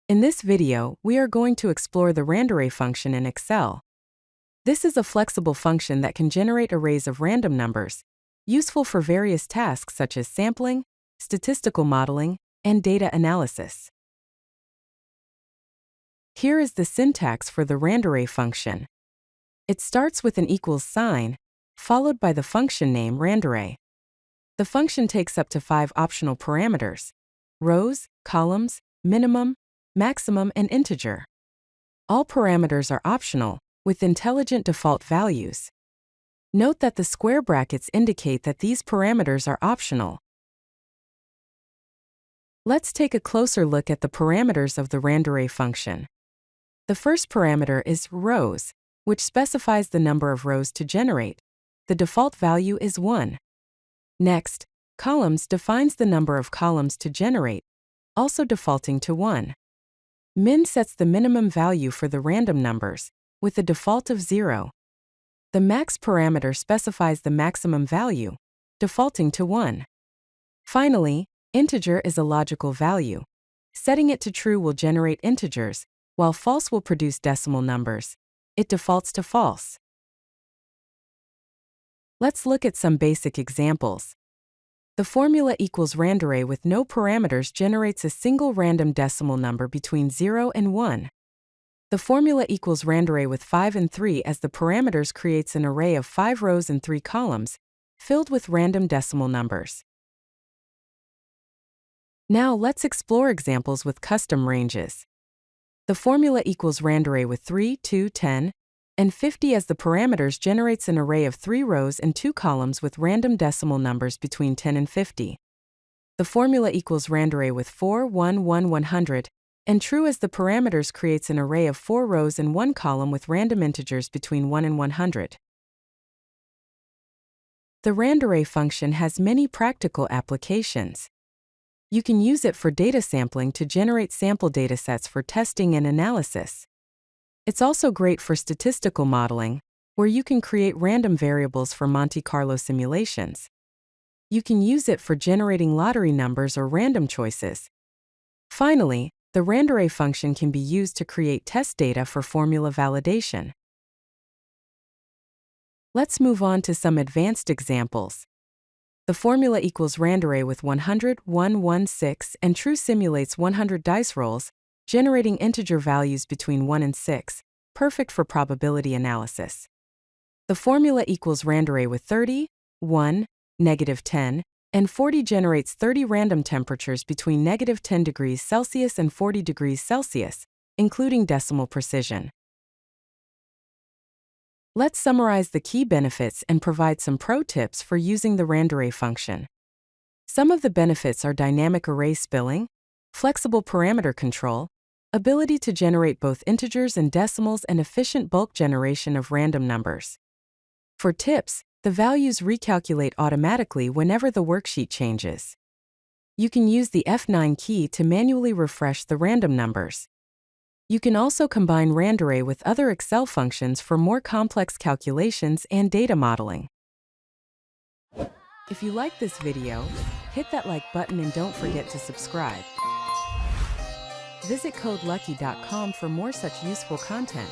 In this video, we are going to explore the RANDARRAY function in Excel. This is a flexible function that can generate arrays of random numbers, useful for various tasks such as sampling, statistical modeling, and data analysis. Here is the syntax for the RANDARRAY function. It starts with an equals sign, followed by the function name RANDARRAY. The function takes up to 5 optional parameters: rows, columns, minimum, maximum, and integer. All parameters are optional, with intelligent default values. Note that the square brackets indicate that these parameters are optional. Let's take a closer look at the parameters of the RANDARRAY function. The first parameter is rows, which specifies the number of rows to generate. The default value is 1. Next, columns defines the number of columns to generate, also defaulting to 1. Min sets the minimum value for the random numbers, with a default of 0. The max parameter specifies the maximum value, defaulting to 1. Finally, integer is a logical value. Setting it to true will generate integers, while false will produce decimal numbers. It defaults to false. Let's look at some basic examples. The formula equals RANDARRAY with no parameters generates a single random decimal number between 0 and 1. The formula equals RANDARRAY with 5 and 3 as the parameters creates an array of 5 rows and 3 columns, filled with random decimal numbers. Now let's explore examples with custom ranges. The formula equals RANDARRAY with 3, 2, 10, and 50 as the parameters generates an array of 3 rows and 2 columns with random decimal numbers between 10 and 50. The formula equals RANDARRAY with 4, 1, 1, 100, and true as the parameters creates an array of 4 rows and 1 column with random integers between 1 and 100. The RANDARRAY function has many practical applications. You can use it for data sampling to generate sample datasets for testing and analysis. It's also great for statistical modeling, where you can create random variables for Monte Carlo simulations. You can use it for generating lottery numbers or random choices. Finally, the RANDARRAY function can be used to create test data for formula validation. Let's move on to some advanced examples. The formula equals RANDARRAY with 100, 1, 1, 6, and true simulates 100 dice rolls, generating integer values between 1 and 6, perfect for probability analysis. The formula equals RANDARRAY with 30, 1, negative 10, and 40 generates 30 random temperatures between negative 10 degrees Celsius and 40 degrees Celsius, including decimal precision. Let's summarize the key benefits and provide some pro tips for using the RANDARRAY function. Some of the benefits are dynamic array spilling, flexible parameter control, ability to generate both integers and decimals, and efficient bulk generation of random numbers. For tips, the values recalculate automatically whenever the worksheet changes. You can use the F9 key to manually refresh the random numbers. You can also combine RANDARRAY with other Excel functions for more complex calculations and data modeling. If you like this video, hit that like button and don't forget to subscribe. Visit codelucky.com for more such useful content.